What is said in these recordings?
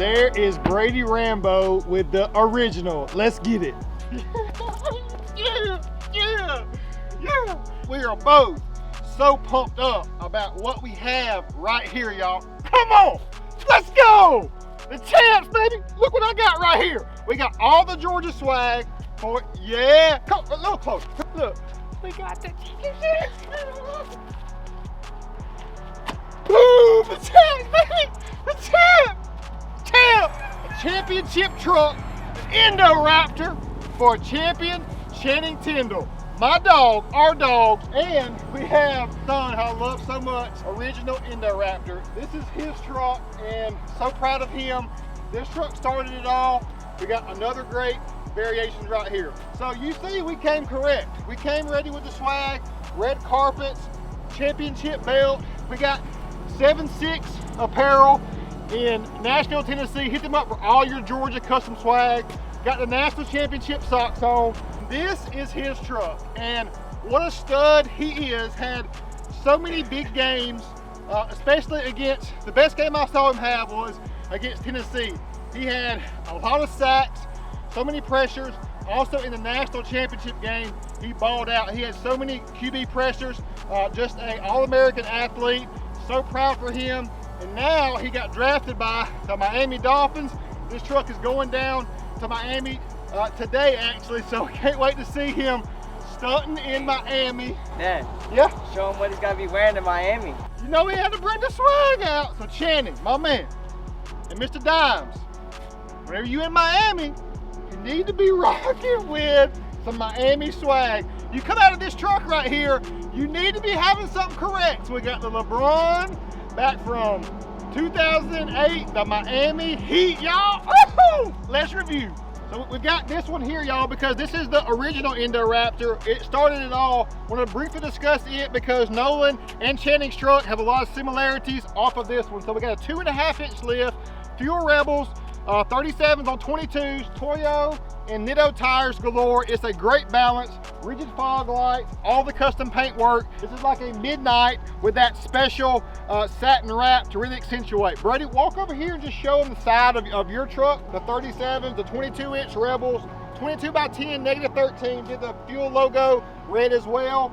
There is Brady Rambo with the original. Let's get it. Yeah. We are both so pumped up about what we have right here, y'all. Come on, let's go. The champs, baby. Look what I got right here. We got all the Georgia swag for, yeah. Come a little closer. Look, we got the boom, the champs, baby. The champ. A championship truck, INDORAPTOR for champion Channing Tindall. My dog, our dog, and we have son who I love so much, original INDORAPTOR. This is his truck and so proud of him. This truck started it all. We got another great variations right here. So you see we came correct. We came ready with the swag, red carpets, championship belt. We got 7-6 apparel in Nashville, Tennessee. Hit them up for all your Georgia custom swag. Got the national championship socks on. This is his truck, and what a stud he is. Had so many big games, especially against, the best game I saw him have was against Tennessee. He had a lot of sacks, so many pressures. Also in the national championship game, he balled out. He had so many QB pressures, just an All-American athlete. So proud for him. And now he got drafted by the Miami Dolphins. This truck is going down to Miami today, actually, so can't wait to see him stunting in Miami. Dad, yeah, show him what he's got to be wearing in Miami. You know he had to bring the swag out. So Channing, my man, and Mr. Dimes, whenever you in Miami, you need to be rocking with some Miami swag. You come out of this truck right here, you need to be having something correct. So we got the LeBron back from 2008, the Miami Heat, y'all. Let's review. So we've got this one here, y'all, because this is the original INDORAPTOR. It started it all. I want to briefly discuss it because Nolan and Channing's truck have a lot of similarities off of this one. So we got a 2.5-inch lift, fuel rebels, 37s on 22s, Toyo and Nitto tires galore. It's a great balance, rigid fog lights, all the custom paint work. This is like a midnight with that special satin wrap to really accentuate. Brady, walk over here and just show them the side of your truck, the 37s, the 22-inch rebels, 22 by 10, -13, did the fuel logo red as well.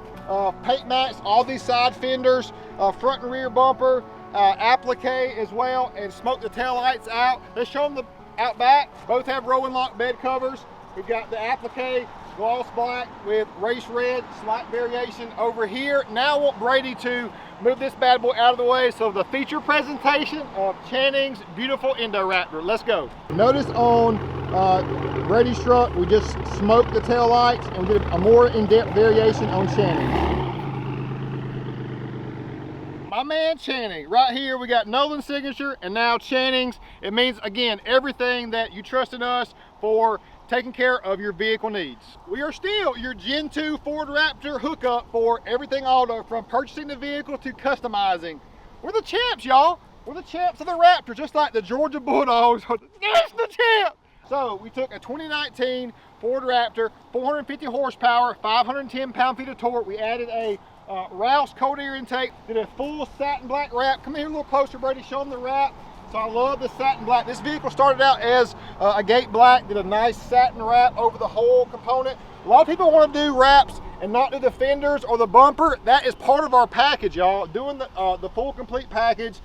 Paint mats, all these side fenders, front and rear bumper, applique as well, and smoke the tail lights out. Let's show them the out back. Both have rolling lock bed covers. We've got the applique gloss black with race red, slight variation over here. Now I want Brady to move this bad boy out of the way. So the feature presentation of Channing's beautiful INDORAPTOR. Let's go. Notice on Brady's truck, we just smoked the tail lights and we did a more in-depth variation on Channing's. My man Channing, right here we got Nolan's signature and now Channing's. It means, again, everything that you trust in us for taking care of your vehicle needs. We are still your Gen 2 Ford Raptor hookup for everything auto, from purchasing the vehicle to customizing. We're the champs, y'all. We're the champs of the Raptor, just like the Georgia Bulldogs are the champ. So we took a 2019 Ford Raptor, 450 horsepower, 510 pound-feet of torque. We added a Roush cold air intake, did a full satin black wrap. Come here a little closer, Brady, show them the wrap. So I love the satin black. This vehicle started out as a gate black, did a nice satin wrap over the whole component. A lot of people want to do wraps and not do the fenders or the bumper. That is part of our package, y'all. Doing the full complete package.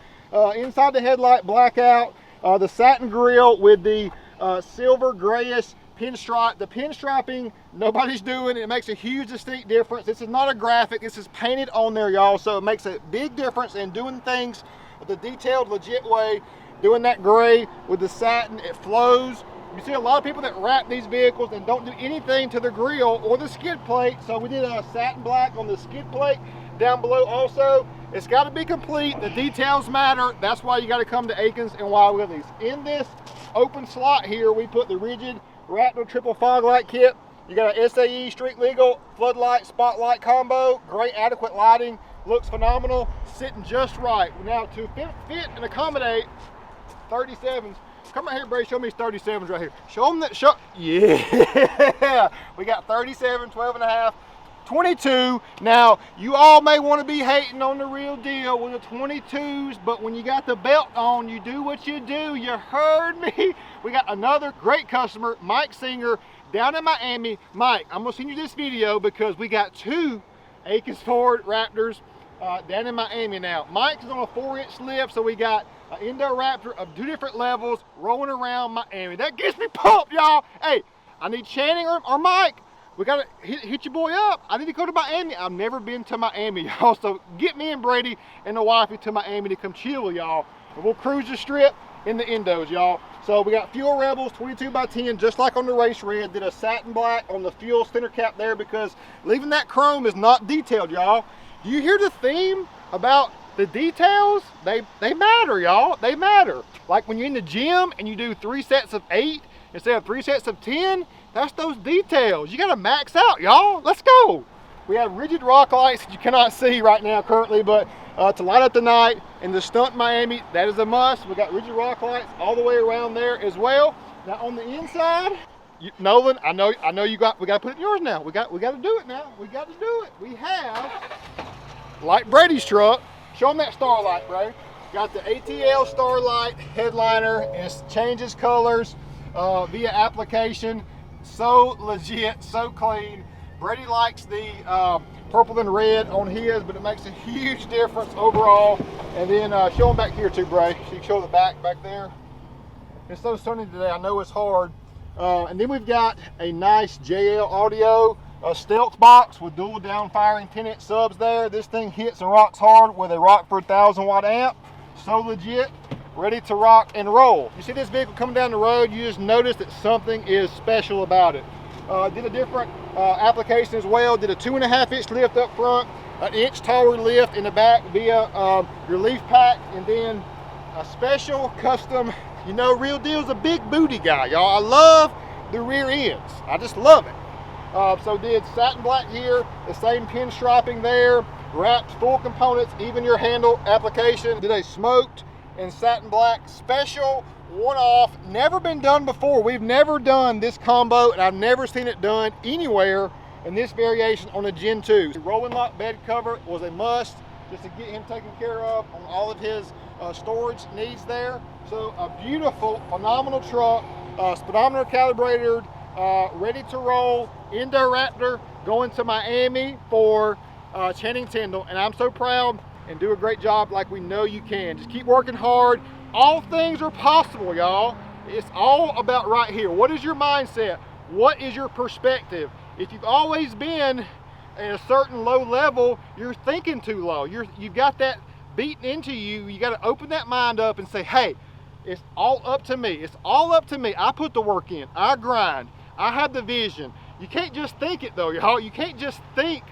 Inside the headlight blackout, the satin grille with the silver grayish pinstripe. The pinstriping, nobody's doing. It makes a huge distinct difference. This is not a graphic. This is painted on there, y'all. So it makes a big difference in doing things the detailed, legit way. Doing that gray with the satin, it flows. You see a lot of people that wrap these vehicles and don't do anything to the grille or the skid plate. So we did a satin black on the skid plate down below also. It's got to be complete. The details matter. That's why you got to come to Akins and Willies. In this open slot here, we put the rigid Raptor triple fog light kit. You got an SAE street legal floodlight spotlight combo. Great adequate lighting. Looks phenomenal. Sitting just right. Now to fit and accommodate 37s. Come right here, Brady. Show me these 37s right here. Show them that. Yeah. We got 37, 12 and a half. 22. Now, you all may want to be hating on the Real Deal with the 22s, but when you got the belt on, you do what you do. You heard me. We got another great customer, Mike Singer, down in Miami. Mike, I'm gonna send you this video because we got 2 Akins Ford Raptors down in Miami now. Mike's is on a 4-inch lift, so we got an INDORAPTOR of 2 different levels rolling around Miami. That gets me pumped, y'all. Hey, I need Channing or Mike. We gotta hit your boy up. I need to go to Miami. I've never been to Miami, y'all. So get me and Brady and the wifey to Miami to come chill with y'all. And we'll cruise the strip in the Indos, y'all. So we got Fuel Rebels 22x10, just like on the race red. Did a satin black on the fuel center cap there because leaving that chrome is not detailed, y'all. Do you hear the theme about the details? They matter, y'all. They matter. Like when you're in the gym and you do 3 sets of 8 instead of 3 sets of 10, that's those details. You gotta max out, y'all. Let's go. We have rigid rock lights that you cannot see right now currently, but to light up the night in the stunt Miami, that is a must. We got rigid rock lights all the way around there as well. Now on the inside, Nolan, I know we got to put it in yours now. We got to do it now. We got to do it. We have, like Brady's truck, show them that starlight, Bray. Got the ATL starlight headliner, and it changes colors via application. So legit, so clean. Brady likes the purple and red on his, but it makes a huge difference overall. And then show them back here too, Bray. So you can show the back there. It's so sunny today, I know it's hard. And then we've got a nice JL Audio stealth box with dual down firing 10-inch subs there. This thing hits and rocks hard with a Rockford 1000-watt amp. So legit, ready to rock and roll. You see this vehicle coming down the road, you just notice that something is special about it. Did a different application as well. Did a 2.5-inch lift up front, an inch taller lift in the back via your leaf pack, and then a special custom. You know, Real Deal's a big booty guy, y'all. I love the rear ends. I just love it. So did satin black here, the same pinstriping there, wrapped full components, even your handle application. Did a smoked and satin black special, one-off, never been done before. We've never done this combo, and I've never seen it done anywhere in this variation on a Gen 2. The rolling lock bed cover was a must just to get him taken care of on all of his storage needs there. So a beautiful, phenomenal truck, speedometer calibrated, ready to roll, INDORAPTOR, going to Miami for Channing Tindall, and I'm so proud, and do a great job like we know you can. Just keep working hard. All things are possible, y'all. It's all about right here. What is your mindset? What is your perspective? If you've always been at a certain low level, you're thinking too low. You've got that beaten into you. You got to open that mind up and say, hey, it's all up to me. It's all up to me. I put the work in. I grind. I have the vision. You can't just think it though, y'all. You can't just think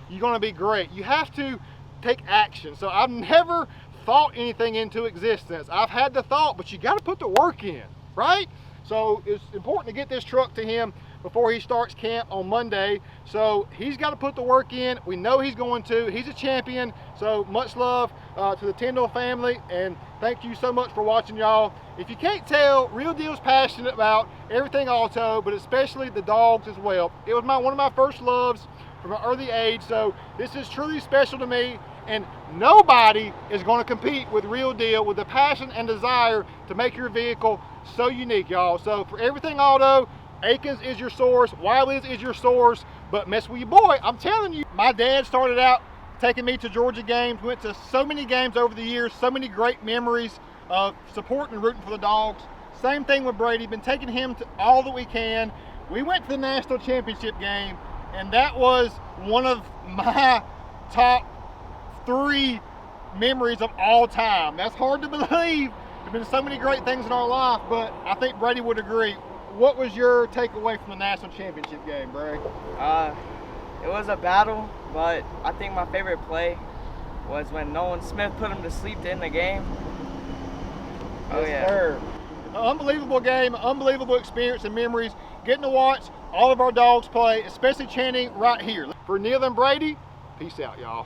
you're going to be great. You have to take action. So I've never thought anything into existence. I've had the thought, but you got to put the work in, right? So it's important to get this truck to him before he starts camp on Monday. So he's got to put the work in. We know he's going to. He's a champion. So much love to the Tindall family, and thank you so much for watching, y'all. If you can't tell, Real Deal's passionate about everything auto, but especially the dogs as well. It was one of my first loves from an early age, so this is truly special to me, and nobody is going to compete with Real Deal with the passion and desire to make your vehicle so unique, y'all. So for everything auto, Akins is your source, Willies is your source, but mess with your boy. I'm telling you, my dad started out taking me to Georgia games, went to so many games over the years, so many great memories of supporting and rooting for the dogs. Same thing with Brady, been taking him to all that we can. We went to the national championship game, and that was one of my top 3 memories of all time. That's hard to believe. There's been so many great things in our life, but I think Brady would agree. What was your takeaway from the national championship game, Brady? It was a battle, but I think my favorite play was when Nolan Smith put him to sleep to end the game. Oh yeah. Sir. An unbelievable game, unbelievable experience and memories. Getting to watch all of our dogs play, especially Channing right here. For Neal and Brady, peace out, y'all.